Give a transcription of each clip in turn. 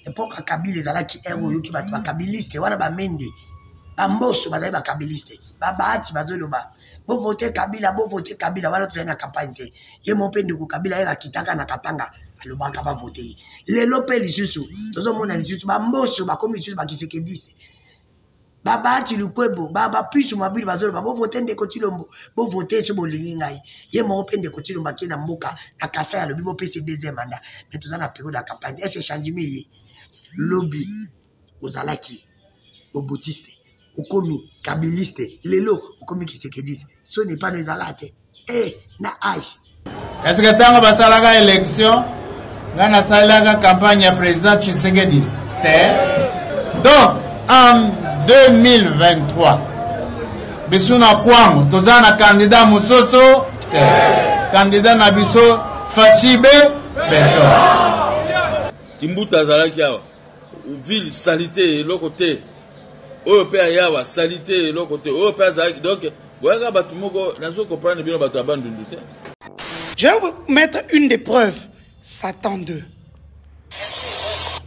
Époque Kabila ezalaki héros yoki bato bakabiliste wana bamende bamboso bazali bakabiliste babati bazoloba bo voter Kabila wana tozali na campagne te ye mo mpe ndeko Kabila ye akitaka na Katanga alobaka ba voter lelo mpe lisusu tozomona lisusu bamboso bakomi lisusu bakisekediste babati lukwebo bapuisu mabili bazoloba bo voter ndeko Tshilombo bo voter so bolingi ngai ye mo mpe ndeko Tshilombo akei na mboka na Kasai alobi bo pesa deuxième mandat mais toza na période ya campagne est-ce changement ye lobby ozalaki obotiste okomi kabiliste lelo okomi kisekediste so n'est pas nos alate na âge est-ce que tango basalaka élection ngana salaka campagne ya président Tshisekedi donc en 2023 bisuna kwango toza na candidat mososo candidat na biso Fachibe Beto Timbuta zalaki awa ville salité et l'autre côté européen yawa salité et l'autre côté européen zalaki donc voilà batu moko nazo comprendre bien batu abandonné. Je vais vous mettre une des preuves. Satan 2.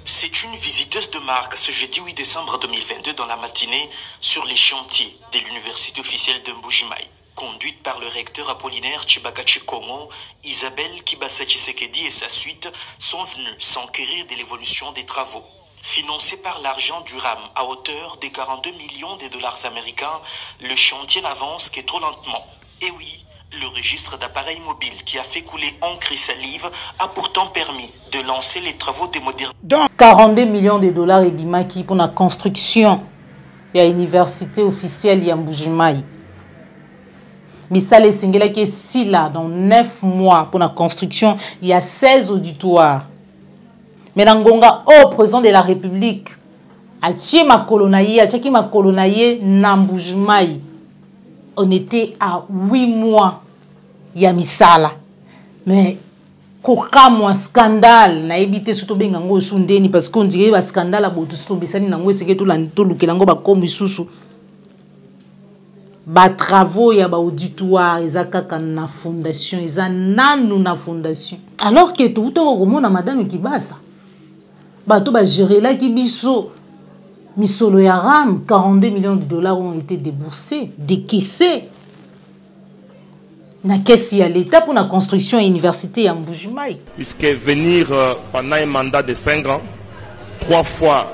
C'est une visiteuse de marque ce jeudi 8 décembre 2022 dans la matinée sur les chantiers de l'université officielle de Mbujimayi. Conduite par le recteur Apollinaire Tshibakachi Kongo, Isabelle Kibasa Tshisekedi et sa suite sont venus s'enquérir de l'évolution des travaux. Financé par l'argent du RAM à hauteur de 42 millions de dollars américains, le chantier n'avance que trop lentement. Et oui, le registre d'appareils mobiles qui a fait couler encre et salive a pourtant permis de lancer les travaux de modernisation. 42 millions de dollars et bimaki pour la construction de l'université officielle de Mbujimayi. Misale Singela qui est si là dans 9 mois pour la construction, il y a 16 auditoires. Mais dans Ngonga, au président de la République, à Tchema Kolonaye, Mbujimayi, on était à 8 mois. Il y a Misala. Mais, koka moi scandale, na évité surtout bien ngo sundeni parce qu'on dirait ba scandale à bout surtout besani nango c'est que tout la tout le kelango ba comme susu. Ba travaux ya ba auditoire ezaka na fondation eza nanu na fondation. Alors que tout au monde madame Kibasa. Ba to ba gérer là ki biso misolo ya ram 42 millions de dollars ont été déboursés, décaissés. Na caisse à l'État pour la construction de l'université à Mbujimayi. Puisque venir pendant un mandat de 5 ans, 3 fois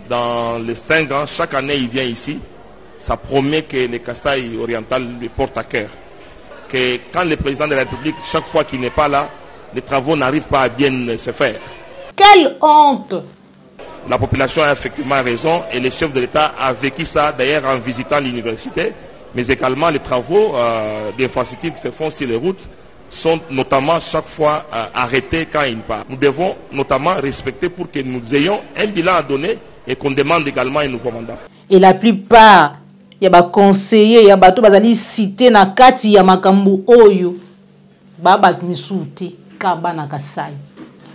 dans les 5 ans, chaque année il vient ici, ça promet que les Kasaï oriental le portent à cœur. Que quand le président de la République, chaque fois qu'il n'est pas là, les travaux n'arrivent pas à bien se faire. Quelle honte! La population a effectivement raison et le chef de l'État a vécu ça d'ailleurs en visitant l'université. Mais également les travaux d'infrastructure qui se font sur les routes sont notamment chaque fois arrêtés quand ils partent. Nous devons notamment respecter pour que nous ayons un bilan à donner et qu'on demande également un nouveau mandat. Et la plupart, il y a des conseillers, il y a des cités na kati ya makambu oyo, baba misouté kabana Kasai.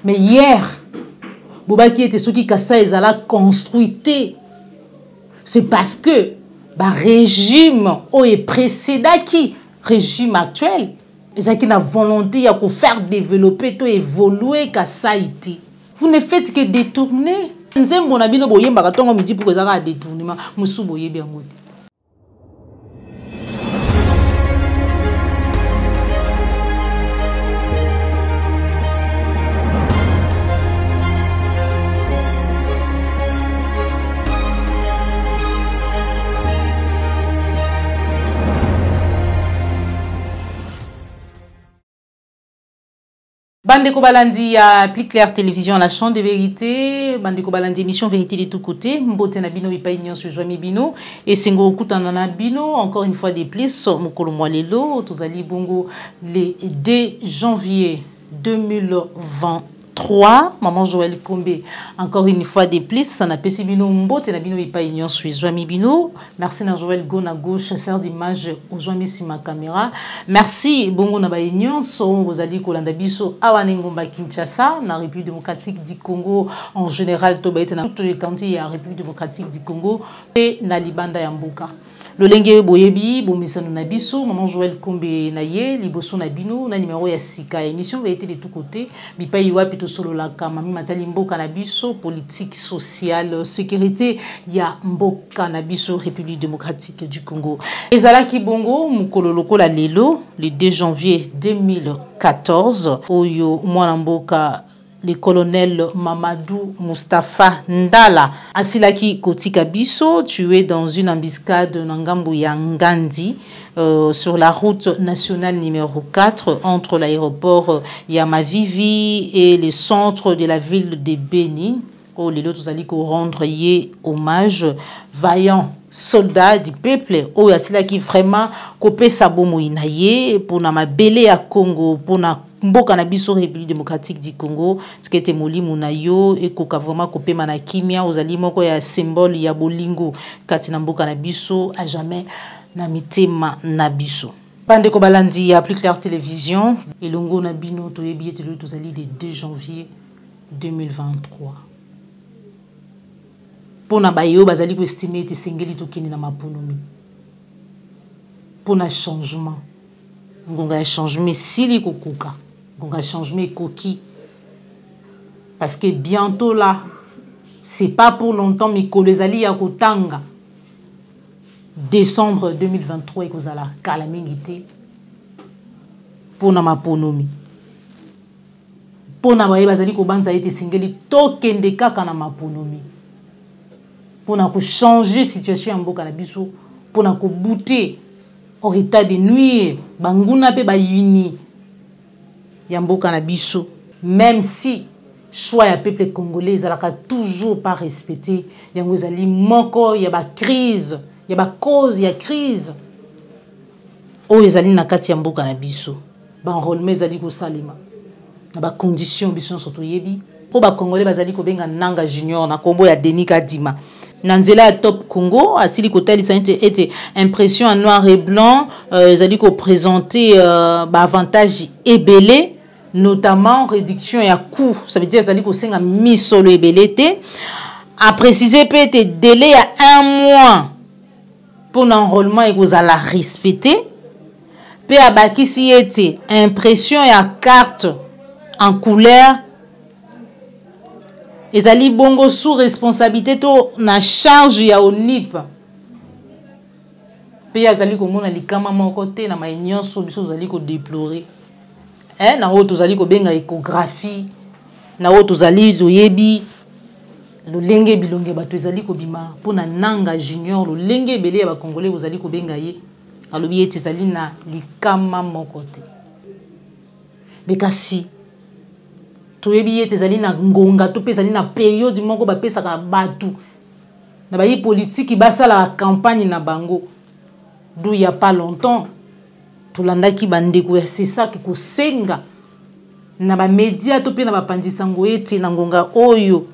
Mais hier, Bobaki était ceux qui Kasai ezala construité. C'est parce que le régime est précédent qui régime actuel et qui a volonté de faire développer et évoluer Kasaïti. Vous ne faites que détourner. Nzembo na bino boye mbakatongo midi pour que ça détournement musu boye bien ngoti. Bandeko Balandi a plus clair télévision à la chambre de vérité. Bandeko Balandi émission vérité de tous côtés. Mbote na bino bipaignon sur Joami Bino et Sengo Kutanana Bino. Encore une fois de plus, Mokolo Mwalelo, Tozali Bongo le 2 janvier 2023. Maman Joël Kombe, encore une fois de plus, ça n'a pas si bino mbote na bino bipaignon sur Joami Bino. Merci na Joël Gona gauche, chasseur d'image au Joami si ma caméra. Merci Bongo na baignon son vous allez kolanda biso awanengomba Kinshasa na République démocratique du Congo en général to baite na toute l'étendue ya République démocratique du Congo et na Libanda ya Mboka. lolenge boyebi bomesano na biso maman Joël Kombe na ye liboso na bino na numéro ya sika émission va être de tout côté bipai wapi to solo la kama mami matali mboka na biso politique sociale sécurité ya mboka na biso République démocratique du Congo ezalaki bongo mukolo lokola lelo le 2 janvier 2014 oyo mwana mboka le colonel Mamadou Mustafa Ndala asilaki kotika biso tué dans une embuscade Nangambo ya Ngandi sur la route nationale numéro 4 entre l'aéroport Yamavivi et le centre de la ville de Beni. Oh, les autres allaient rendre yé hommage vaillant soldat du peuple oh asila qui vraiment kopé sabomo inaye pour na mabele ya Congo pour na mboka na biso République démocratique du Congo ce qui était moli munayo et koka vraiment kopé mana kimia ozali moko ya symbole ya bolingo kati na mboka na biso à jamais na mitema na biso bande ko balandi ya Plus Clair Télévision elongo na bino to yebi ete to zali le 2 janvier 2023 pona bayo bazali ko estimer te sengeli to kini na maponomi pona changement ngonga changement sili kokuka ngonga changement koki parce que bientôt là c'est pas pour longtemps mais kolezali ya kotanga décembre 2023 ekozala kala mingité pona maponomi pona baye bazali ko banza ete sengeli to kende kaka na maponomi pour changer situation en mboka na biso pour bouter au état de nuire banguna pe ba uni ya mboka na biso même si choix ya peuple congolais alaka toujours pas respecté yango ezali moko ya ba crise ya ba cause ya crise o ezali na kati ya mboka na biso ba enrôlement ezali ko salima na ba condition biso surtout yebi o ba congolais bazali ko benga nanga junior na kombo ya Denis Kadima Nanzela Top Congo, asili kotali ça était impression en noir et blanc, zali ko présenter avantage ebelé, notamment réduction et à coût. Ça veut dire zali ko senga misolo ebelé té. A préciser peut-être délai à 1 mois pour l'enrôlement et vous allez respecter. Pe abaki si était impression et à carte en couleur. Ezali bongo sous responsabilité to na charge ya ONIP. Pe azali ko mona likama moko te na maignon so biso zali ko déplorer. Na o to zali ko benga échographie, na o to zali to yebi lo lenge bilonge bato ezali ko bima pona nanga junior lo lenge belé ba congolais ozali ko benga ye. Alobi ete zali na likama moko te. Bekasi to yebi ete zali na ngonga to pesa na période moko ba pesa ka batu na ba yi politique ba sala campagne na bango d'où il y a pas longtemps to landa ki bandeko c'est ça qui ko senga na ba média to pe na ba pandisango ete na ngonga oyo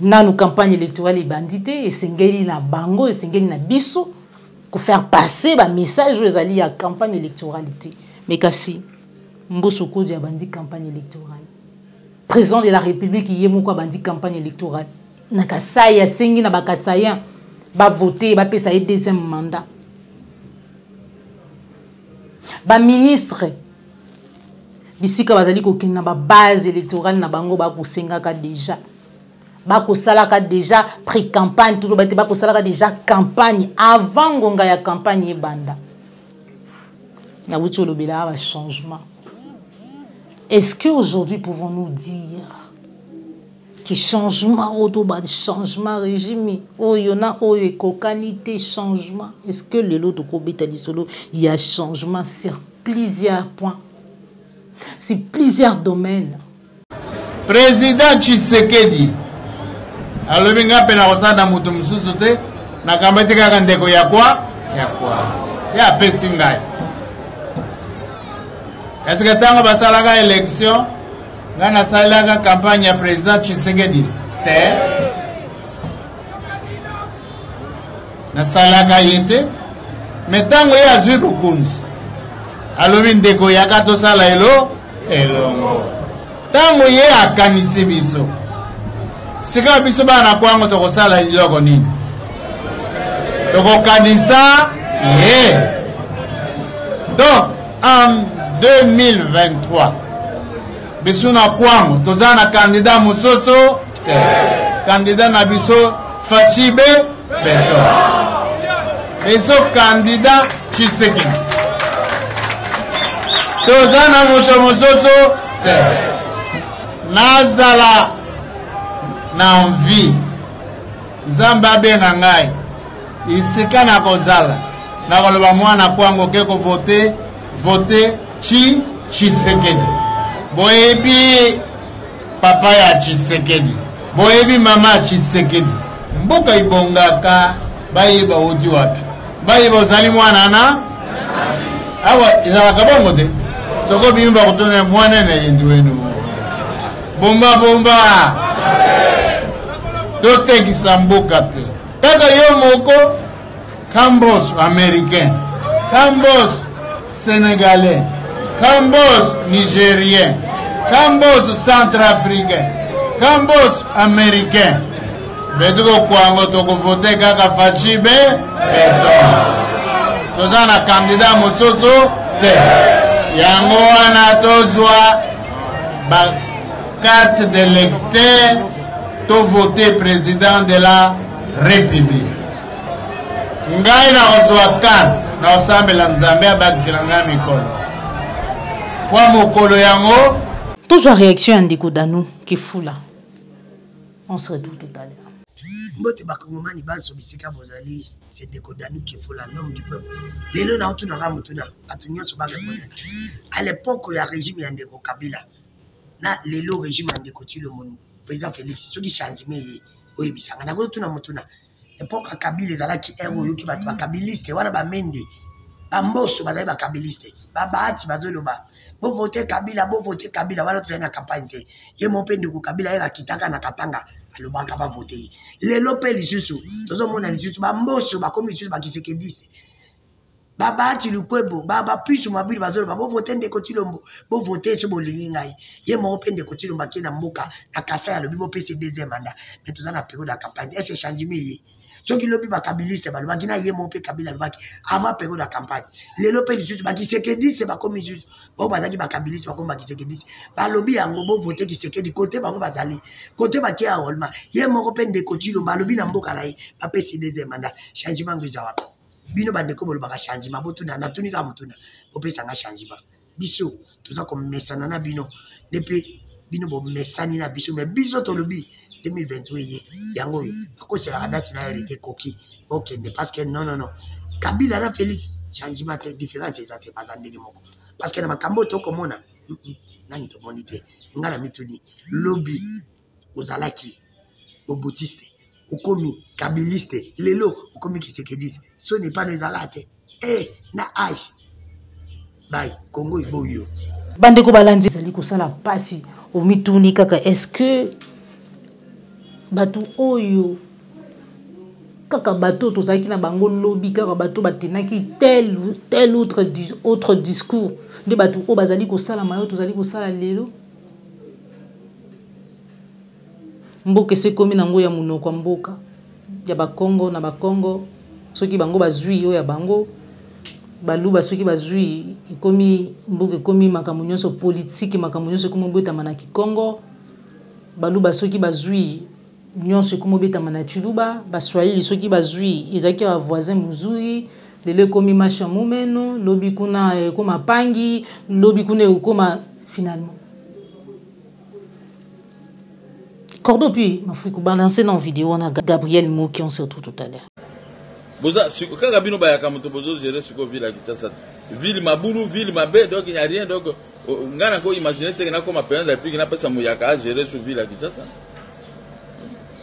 nanu campagne électorale bandité et sengeli na bango et sengeli na biso ko faire passer ba message aux alliés à campagne électorale mais kasi Mbosso Kodi a bandi campagne électorale. Président de la République y est quoi bandi campagne électorale. Nakasaya sengi na bakasaya ba voter ba pesa deuxième mandat. Ba ministre bisika bazali ko kina ba base électorale na bango ba ko senga ka déjà. Ba ko sala ka déjà pré-campagne tout ba te ba ko sala ka déjà campagne avant ngonga ya campagne e banda. Na wuto lobela ba changement. Est-ce qu'aujourd'hui pouvons-nous dire que changement autoba changement régime oh yona oh écocanité changement est-ce que les lots de Kobeta Solo il y a changement sur plusieurs points sur plusieurs domaines. Président Tshisekedi alobi ngape na kosada mutu mususu te na kambati kaka ndeko ya kwa ya pesi ngai. Est-ce que tango basalaka élection ngana salaka campagne ya président Tshisekedi te na salaka yete mais tango ya azwi bukunzi alobi ndeko yaka tosala elongo tango ye akanisi biso sika biso bana kwango tokosala iloko nini tokokanisa ye. Donc en 2023 biso na kwango toza na candidat mosusu te. Candidat na biso Fachibe Beto. Biso candidat Tshisekedi. Toza na moto mosusu te. Nazala na envie Nzambe abenga ngai isika na kozala na koloba mwana kwango ke ko vote Tshisekedi. Boyebi papa ya Tshisekedi, boyebi mama Tshisekedi. Mboka ibongaka bayiba odi wapi, bayiba ozali mwana na awa izalaka bongo te. Soko bimba kutona mwana na yendi wenu bomba totekisa mboka te. Kaka yo moko Cambos américain, Cambos sénégalais, Cambos nigérien, Cambos centrafricain, Cambos américain. Betuko kwango toko vote kaka Fachibe Beto. Toza na candidat mosusu te. Yango wana tozwa ba carte d'électeur to voter président de la République. Ngai na kozwa carte na osambela Nzambe abakisela nga mikolo. Kwa mokolo yango toujours réaction Ndeko Danou qui fout là. On se retrouve tout à l'heure. Mbote bakongomani baso bisika bozali c'est Ndeko Danou qui fout là, l'homme du peuple. Lelo na otuna nga mutuna atunyoso bakongomani. À l'époque ya régime ya Ndeko Kabila na lelo régime ya Ndeko Tshilombo président Félix soki changement oyo bisanga na tuna mutuna. Époque ya Kabila ezalaki ero yoki bato bakabiliste wana bamende bamboso bazali bakabiliste babahati bazoloba bo voter Kabila wana tozali na campagne te ye mope Ndeko Kabila ye akitaka na Katanga alobaka ba voter lelo pe lisusu tozomona lisusu bamboso bakomi lisusu bakisekediste babahati lukwebo bapuisu mabili bazoloba bo voter Ndeko Tshilombo bo voter so bolingi ngai ye mope Ndeko Tshilombo akina mboka na Kasai alobi bo pese deuxième mandat mais tozana période de campagne est-ce changement ye ceux qui lobby bakabiliste balobaki na ye mope Kabila alobaki avant période de campagne lelo pe lisusu bakisekediste bakomi lisusu bo bazaki bakabiliste bakomi bakisekediste balobi yango bo voter Kisekedi côté bango bazali côté bakia ya Holma ye moko pe Ndeko Tshilombo balobi na mboka na ye bapesi deuxième mandat changement ngo zawa bino bandeko bolobaka changement botuna natuni ka mutuna bopesa nga changement biso toza komesana na bino nepe bino bo mesani na biso mais biso tolobi 2023 ye yango akosela date na hérité koki okende parce que non Kabila na Félix changement te différence ezate bazandeli moko parce que na makambo to komona nani to monite ngala mituni lobby ozalaki obotiste okomi kabiliste lelo okomi Kisekediste so n'est pas nos alate na âge bye Congo iboyo bandeko balandi zali kosala pasi omituni kaka est-ce que bato oyo kaka bato tozaki na bango lobby kaka bato batenaki tel autre discours de bato o bazali kosala mayo tozali kosala lelo mboka se komi nango ya munoko mboka ya bakongo na bakongo soki bango bazwi yo ya bango baluba soki bazwi ikomi mboka komi makambo nyonso politique makambo nyonso komi botama na Kikongo baluba soki bazwi nyonso komi botama na Chiluba baswahili soki bazwi ezaki ba voisin muzuri lele komi masha mumeno lobi kuna koma pangi lobi kuna koma finalement Cordo puis ma fouille balancer dans vidéo on a Gabriel Mo qui on se retrouve tout à l'heure. Boza kaka bino ba yakamoto bozo gérer siko ville Kitasa. Ville mabulu ville mabe donc il n'y a rien donc ngana ko imaginer te na comme président de la République na pesa moyaka gérer sur ville Kitasa.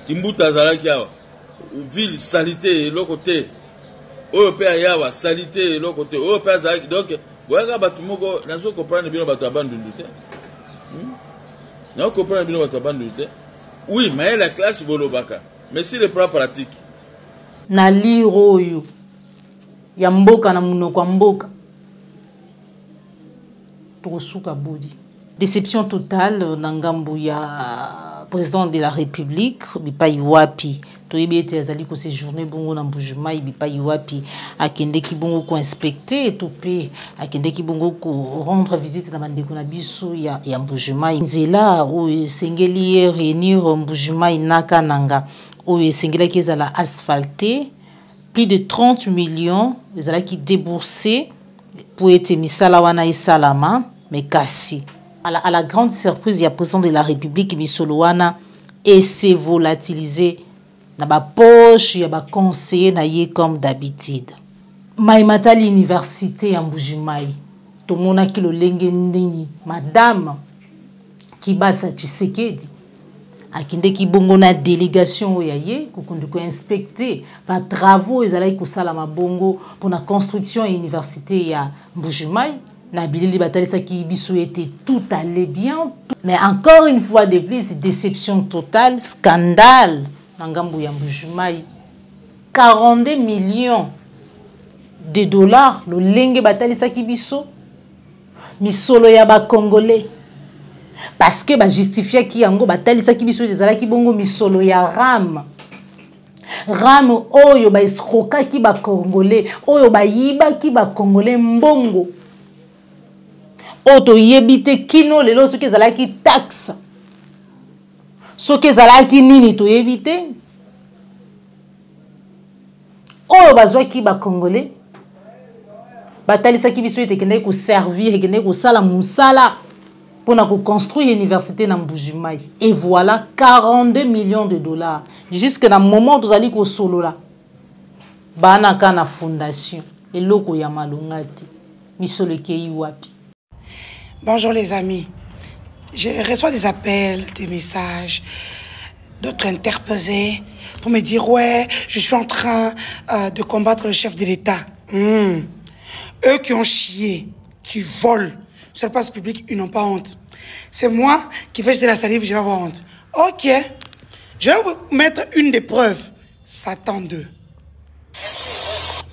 Timbuta zalaki awa ville salité l'autre côté européen yawa salité l'autre côté européen zalaki donc boyaka batu moko nazo comprendre bino batu abandonné te. Na comprendre bino batu abandonné te. Oui, mais la classe bolobaka. Mais si le plan pratique. Na liro yo. Ya mboka na munoko mboka. Tosuka bodi. Déception totale na ngambo ya président de la République bipai wapi toyebi ete azali ko séjourner bongo na Mbujimai bipai wapi akende ki bongo ko inspecter to pe akende ki bongo ko rendre visite na bandeko na biso ya Mbujimai nzela o sengeli réunir Mbujimai naka nanga o sengela ki ezala asphalté plus de 30 millions ezala ki déboursé pour ete misala wana esalama mais kasi à la grande surprise, il y a le président de la République, Misoloana, et s'est volatilisé dans la poche, il y a un conseiller comme d'habitude. Maïmata l'université en Mbujimai, tout le monde a qui le lengendini, madame, qui basa Tshisekedi, à qui qui bongo na délégation ou yaye, qu'on inspecter, va travaux, ils allaient salama bongo pour la construction de l'université à Mbujimai. Nabili Batalisa qui biso était tout allait bien. Mais encore une fois de plus, déception totale, scandale. Nangambu ya Mbujimai. 42 millions de dollars. Le lenge Batalisa qui biso. Misolo ya ba Congolais. Parce que ba justifier qui yango Batalisa qui biso ezala ki bongo misolo ya RAM. RAM oyo ba escroka ki ba Congolais. Oyo ba yiba ki ba Congolais mbongo. Oto yebite kino lelo soki ezalaki taxe soki ezalaki nini to yebite oyo bazwaki ba Congolais batalisaki biso ete ekendaki koservir ekendaki kosala mosala mpona koconstruire université na Mbujimai et voilà 42 millions de dollars jusque na moment tozali kosolola banaka na fondation eloko ya malonga te misolo ekei wapi. Bonjour les amis, je reçois des appels, des messages, d'autres interposés pour me dire ouais, je suis en train de combattre le chef de l'État. Eux qui ont chié, qui volent sur le place public, ils n'ont pas honte. C'est moi qui fais de la salive, je vais avoir honte. Ok, je vais vous mettre une des preuves. Satan 2.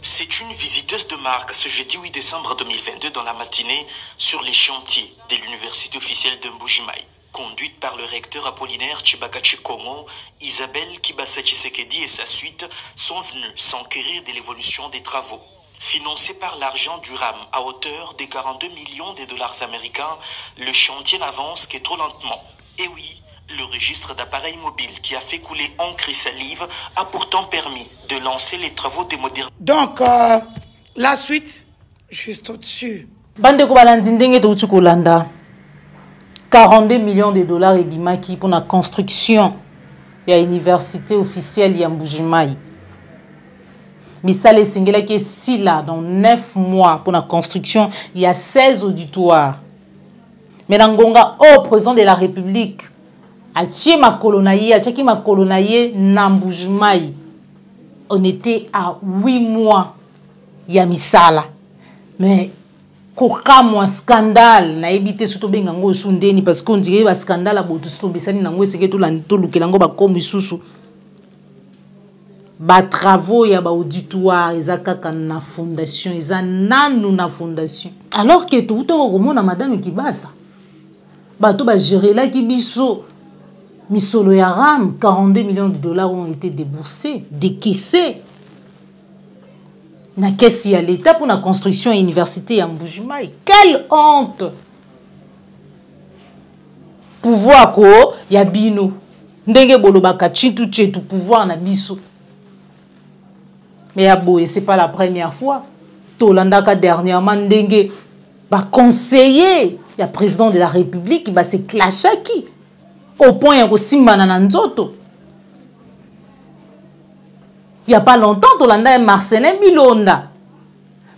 C'est une visiteuse de marque ce jeudi 8 décembre 2022 dans la matinée sur les chantiers de l'université officielle de Mbujimai. Conduite par le recteur Apollinaire Tshibaka Tshikomo, Isabelle Kibasa Tshisekedi et sa suite sont venus s'enquérir de l'évolution des travaux. Financé par l'argent du RAM à hauteur de 42 millions de dollars américains, le chantier n'avance que trop lentement. Et oui, le registre d'appareils mobiles qui a fait couler encre et salive a pourtant permis de lancer les travaux de modernisation. Donc, la suite, juste au-dessus. Bandeko balandi ndenge touti kolanda 42 millions de dollars et bimaki pour la construction de l'université officielle ya Mbujimai. Misale singela qui est si là dans 9 mois pour la construction, il y a 16 auditoires. Mais Nangonga au président de la République Atie ma colonaye, Atieki ma colonaye na Mbujimai. On était à 8 mois. Ya misala. Mais koka moi scandale na ebité surtout bengango sundeni parce qu'on dirait ba scandale aboto surtout besani nango eseke to lanto lukelango ba komi susu. Ba travaux ya ba auditoire ezakaka na fondation eza nanu na fondation. Alors que tout au monde madame Kibasa. Ba to ba gérer là ki biso Misolo ya RAM, 42 millions de dollars ont été déboursés, décaissés. Na caisse ya l'État pour la construction de l'université à Mbujimai. Quelle honte! Pouvoir ko ya bino. Ndenge bolobaka chintu chetu pouvoir na biso. Mais ya boye, c'est pas la première fois. Tolandaka dernièrement ndenge ba conseiller, ya président de la République, ba se clashaki. Au point il y a aussi manananzoto. Il n'y a pas longtemps, Tolanda et Marcelin Bilonda.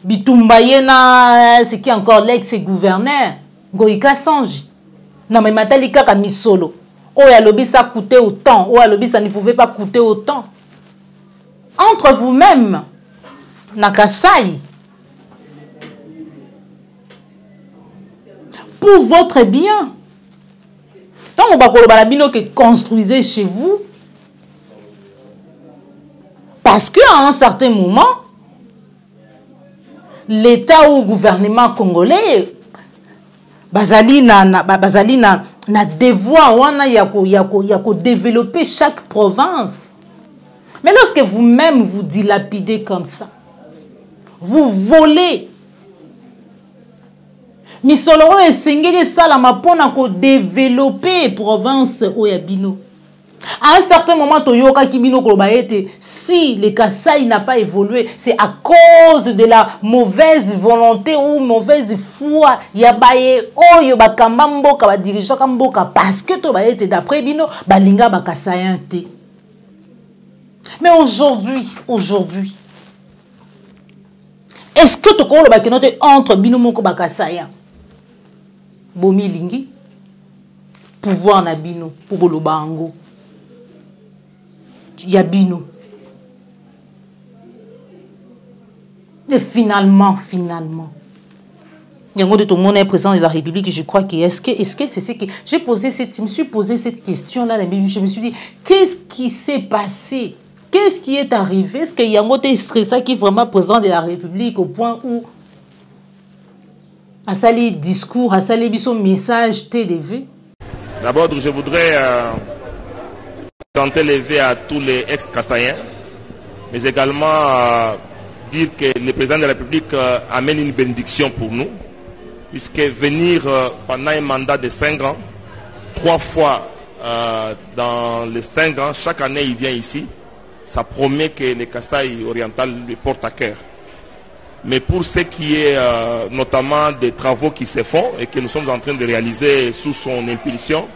Bitumbaye na ce qui est encore l'ex-gouverneur. Goïka Sanji. Non mais Matalika Kamisolo. Oh ya lobby ça coûtait autant. Oh ya lobby ça ne pouvait pas coûter autant. Entre vous-même, Nakasai. Pour votre bien. Tant que construisez chez vous, parce qu'à un certain moment, l'État ou le gouvernement congolais, bazali na na devoir wana yako développer chaque province. Mais lorsque vous-même vous dilapidez comme ça, vous volez. Misolo esengeli salama pona ko développer province oyabino. À un certain moment, Toyoka Kibino Kolobaete, si le Kasaï n'a pas évolué, c'est à cause de la mauvaise volonté ou mauvaise foi. Yabaye Oyo Bakamambo Kaba dirigeant Kamboka parce que Tobaete d'après Bino Balinga Bakasaïante. Mais aujourd'hui, est-ce que Tokolo Bakenote entre Bino Moko Bakasaïan Bomi Lingi pouvoir na Bino pour Bolobango Yabino. Et finalement, il y a de tout le monde est président de la République. Je crois que est-ce que c'est ce que je me suis posé cette question là. Je me suis dit, qu'est-ce qui s'est passé? Qu'est-ce qui est arrivé? Est-ce qu'il y a un autre stressé qui est vraiment président de la République au point où à sali discours, à sali son message télévé? D'abord, je voudrais tenter lever à tous les ex-Kassaïens, mais également dire que le président de la République amène une bénédiction pour nous, puisque venir pendant un mandat de 5 ans, 3 fois dans les 5 ans, chaque année il vient ici, ça promet que les Kasaï oriental le portent à cœur. Mais pour ce qui est notamment des travaux qui se font et que nous sommes en train de réaliser sous son impulsion,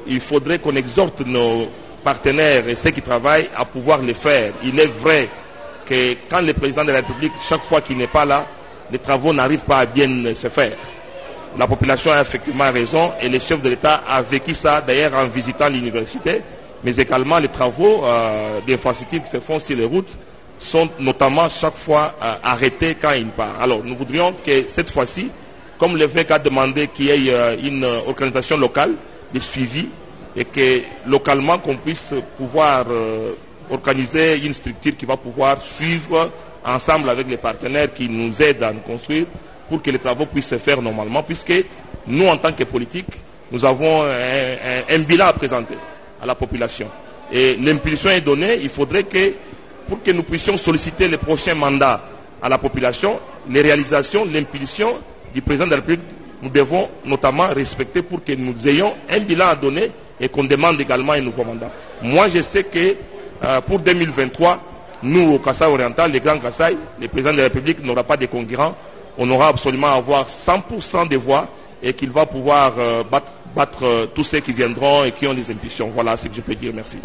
il faudrait qu'on exhorte nos partenaires et ceux qui travaillent à pouvoir le faire. Il est vrai que quand le président de la République, chaque fois qu'il n'est pas là, les travaux n'arrivent pas à bien se faire. La population a effectivement raison et le chef de l'État a vécu ça d'ailleurs en visitant l'université, mais également les travaux d'infrastructures qui se font sur les routes sont notamment chaque fois arrêtés quand il part. Alors nous voudrions que cette fois-ci, comme le VEC a demandé qu'il y ait une organisation locale de suivi et que localement qu'on puisse pouvoir organiser une structure qui va pouvoir suivre ensemble avec les partenaires qui nous aident à nous construire pour que les travaux puissent se faire normalement, puisque nous en tant que politique, nous avons un bilan à présenter à la population. Et l'impulsion est donnée, il faudrait que pour que nous puissions solliciter les prochains mandats à la population, les réalisations, l'impulsion du président de la République, nous devons notamment respecter pour que nous ayons un bilan à donner et qu'on demande également un nouveau mandat. Moi, je sais que pour 2023, nous, au Kasaï oriental, les grands Kasaï, le président de la République n'aura pas de concurrents. On aura absolument à avoir 100% des voix et qu'il va pouvoir battre tous ceux qui viendront et qui ont des impulsions. Voilà ce que je peux dire. Merci.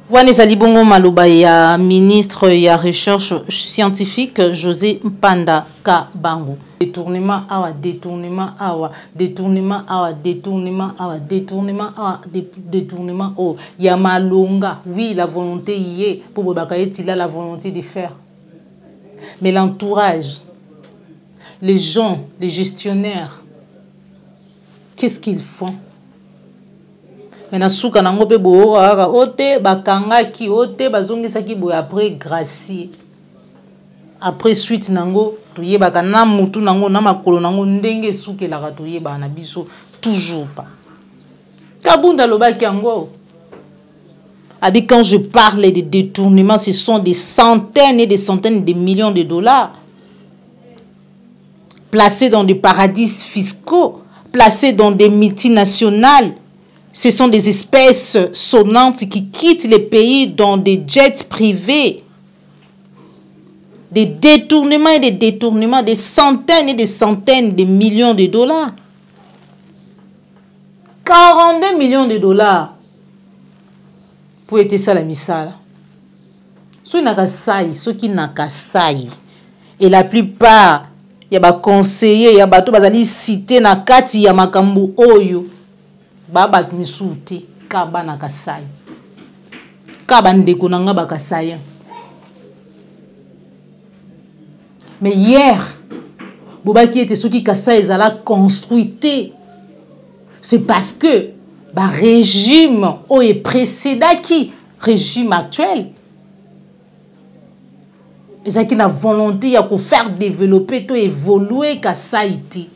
Wanezali Bongo Maloba ya ministre ya recherche scientifique José Mpanda Kabango. Détournement awa, détournement awa, détournement awa, détournement awa, détournement awa, détournement oh. Yamalonga, oui, la volonté y est. Pour Bakaït, il a la volonté de faire. Mais l'entourage, les gens, les gestionnaires, qu'est-ce qu'ils font? Menasuka nango pe bo ote bakanga ki ote bazongisa ki bo après gracier après suite nango toye bakana mutu nango na makolo nango ndenge suke la toye ba na biso toujours pas kabunda lobaki yango abi quand je parle de détournement ce sont des centaines et des centaines de millions de dollars placés dans des paradis fiscaux, placés dans des multinationales. Ce sont des espèces sonnantes qui quittent les pays dans des jets privés. Des détournements et des détournements, des centaines et des centaines de millions de dollars. 42 millions de dollars pour être ça la misala. Ceux qui n'ont qu'à saï. Et la plupart, il y a des conseillers, il y a des cités, il y a des makambu oyo. Baba misuti kaba na kasai kaba ndeko nanga bakasaya. Mais hier bobaki était ceux qui kasai ezala construité, c'est parce que ba régime o est précédent qui régime actuel ezaki na volonté ya ko faire développer to évoluer kasai ti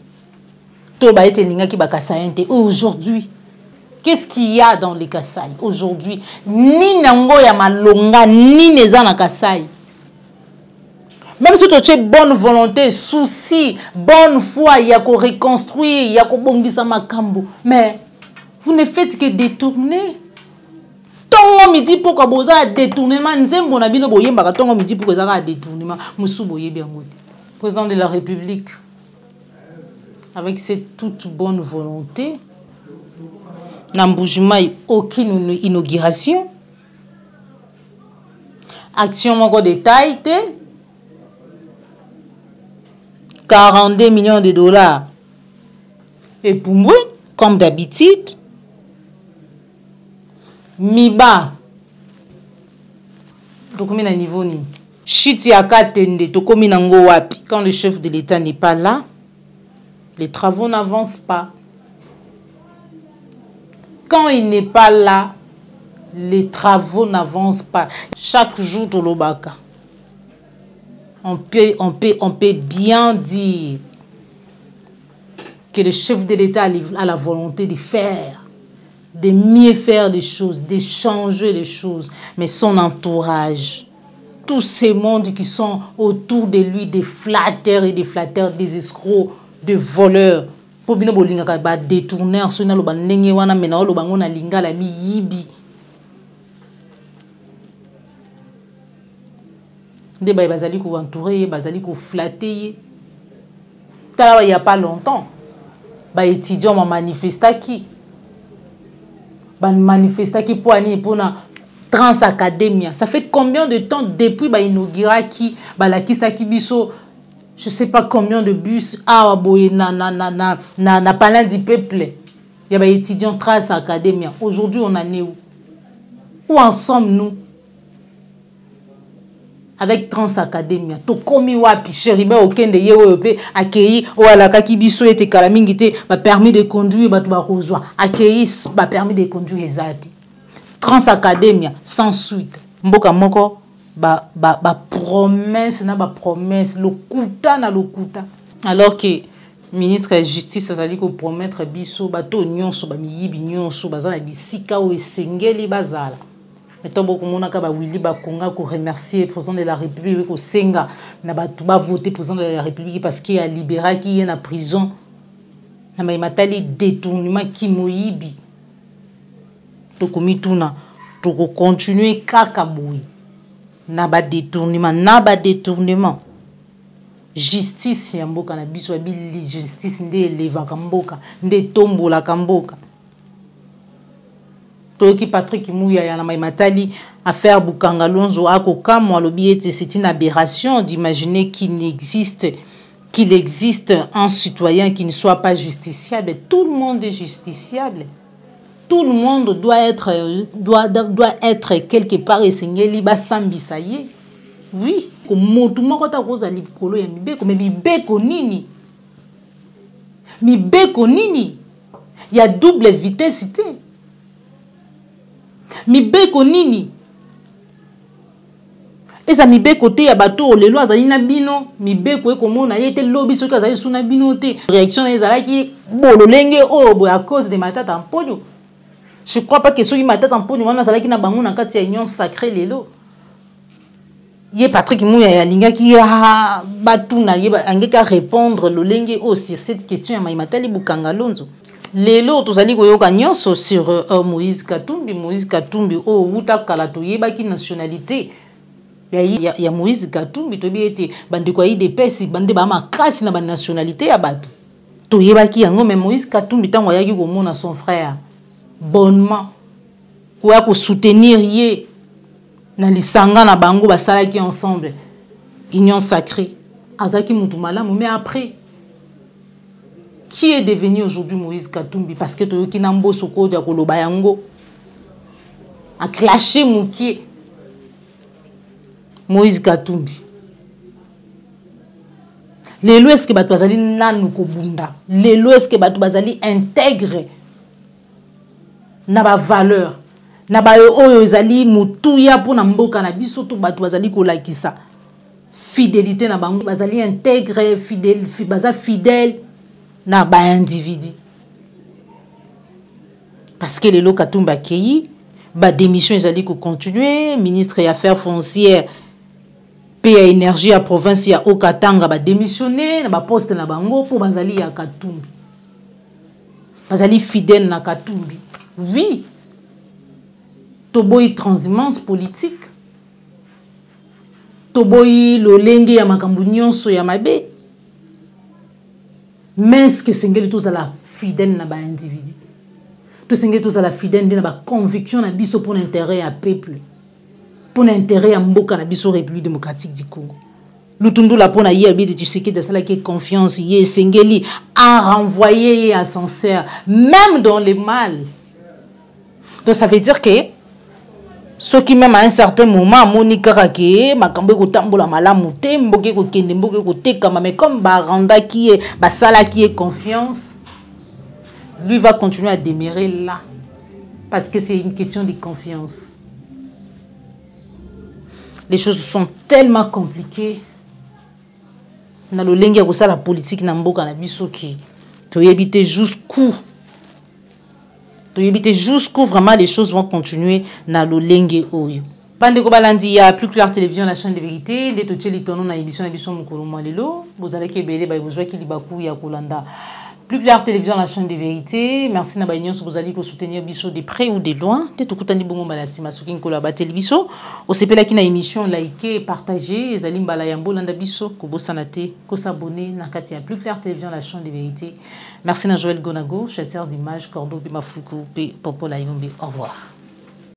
To ba ete linga ki ba Kasaï. Aujourd'hui, qu'est-ce qu'il y a dans les Kasaï aujourd'hui? Ni nango ya malonga, ni neza na Kasaï. Même si tu as bonne volonté, souci, bonne foi, il y a qu'on reconstruire, il y a qu'on bongisa makambo. Mais vous ne faites que détourner. Tongo midi pourquoi boza détournement nzembo na bino boyemba tongo midi pourquoi za détournement musu boyebi yango. Président de la République, avec cette toute bonne volonté, Namboujimai, aucune inauguration. Action mon détail, 42 millions de dollars. Et pour moi, comme d'habitude, Miba, donc à niveau ni. Chiti akatende, tokomi nango wapi. Quand le chef de l'État n'est pas là, les travaux n'avancent pas. Quand il n'est pas là, les travaux n'avancent pas. Chaque jour, dans l'Obaka, on peut bien dire que le chef de l'État a la volonté de faire, de mieux faire des choses, de changer les choses. Mais son entourage, tous ces mondes qui sont autour de lui, des flatteurs et des flatteurs, des escrocs, des voleurs, pour bien bolinga détourner sur na loba ndenge wana mena loba ngona lingala mi yibi de bazali ko entourer bazali ko flatter tala il y a pas longtemps ba étudiant ma manifesta qui pour ani pour na Trans Academia. Ça fait combien de temps depuis ba inaugura qui ba la kisaki biso je sais pas combien de bus à boye na palais du peuple. Il y a des étudiants Trans Academia. Aujourd'hui on en est où? Où ensemble nous? Avec Trans Academia. To komi wapi cheribe okende yewe pe accueilli o alaka ki biso ete kalamingite ba permis de conduire ba to ba kozwa. Accueilli ba permis de conduire ezati. Trans Academia sans suite. Mboka moko promesse na promesse lokuta na lokuta. Alors que ministre de justice azali ko promettre biso bato nyonso ba miyibi nyonso bazala bisika o esengeli bazala. Mais to boko monaka ba Willy Bakonga ko remercier président de la République ko senga na bato ba voter président de la République parce qu'il a libéré qui est na prison na matali détournement ki moyibi. To komituna to ko continuer kaka boui. Naba détournement. Justice yamboka na biso abili justice nde eleva kamboka nde tombola kamboka. Toki Patrick Mouya ya na matali affaire Bukanga Lonzo akokamo alobi ete c'est une aberration d'imaginer qu'il existe un citoyen qui ne soit pas justiciable. Tout le monde est justiciable. Tout le monde doit être quelque part esengeli basambisaye. Oui, comme motu moko ta koza likolo ya mibeko, mais mibeko nini? Mibeko nini? Il y a double vitesse. Mibeko nini? Eza mibeko te ya bato lelo azali na bino, mibeko ekomona yete lobi soki azali suna bino te. Réaction ezalaki bololenge o bo à cause de matata mponyo. Je crois pas que ceux qui m'attendent en pôle, on a salaki na bango na kati ya union sacrée lelo. Yé Patrick Mouya ya linga ki a batuna yé angeka répondre le lenge aussi cette question ya Matali Bukanga Lonzo. Lelo tozali koyoka nyonso sur Moïse Katumbi o uta kala to yebaki nationalité. Ya Moïse Katumbi to bi ete bandeko yi de pesi bande ba makasi na ba nationalité ya bato. To yebaki yango mais Moïse Katumbi tango yaki ko mona son frère. Bonnement quoi pour soutenir yé na lisanga na bango basalaki ensemble union sacrée azaki mutu malamu. Mais après qui est devenu aujourd'hui Moïse Katumbi parce que toyoki na mboso ko ya koloba yango a clasher mukie Moïse Katumbi lelo est-ce que bato bazali nanu ko bunda lelo est-ce que bato bazali intègre na ba valeur na ba oyo ezali mutuya pona mboka na biso to bato bazali ko lakisa fidélité na bango bazali intègre fidèle baza fidèle na ba individu. Parce que les lots Katumba Keyi, ba démission ils allaient continuer, ministre des Affaires foncières, paix et énergie à province ya Okatanga ba démissionner, na ba poste na bango pour bazali ya Katumbi. Bazali fidèle na Katumbi. Oui. Toboyi transhumance politique. Toboyi lolenge ya makambu nyonso ya mabe. Mais est-ce que sengeli tous à la fidèle na ba individu? Tout sengeli tous à la fidèle na ba conviction na biso pour l'intérêt à peuple. Pour l'intérêt à mboka na biso République démocratique du Congo. Lutundu la pona hier bi tu sais que de cela qui est confiance hier sengeli a renvoyé à sincère même dans le mal. Donc ça veut dire que ceux qui même à un certain moment Monica Kake makambo ko tambola malamu te mboke ko kende mboke ko tekama mais comme Baranda qui est basala qui est confiance lui va continuer à demeurer là parce que c'est une question de confiance. Les choses sont tellement compliquées. Na lo lengi ko sala politique na mboka na biso ki to yebite jusqu'où vraiment les choses vont continuer na lo lengi oyo. Bande ko balandi ya Plus Clair Télévision la chaîne de vérité de toteli tono na émission na biso mukolo malelo bozala ke belé ba bozwa ki libaku ya kolanda Plus Clair Télévision la chaîne de vérité. Merci na ba nyonso bozali ko soutenir biso de près ou de loin te tokutani bongo mbala sima soki nkola bateli biso osepela ki na émission liker partager ezali mbala ya mbolanda biso ko bosana te ko s'abonner na kati ya Plus Clair Télévision la chaîne de vérité. Merci na Joël Gonago chasseur d'images Cordo Bimafuku pe Popo la Yombe. Au revoir.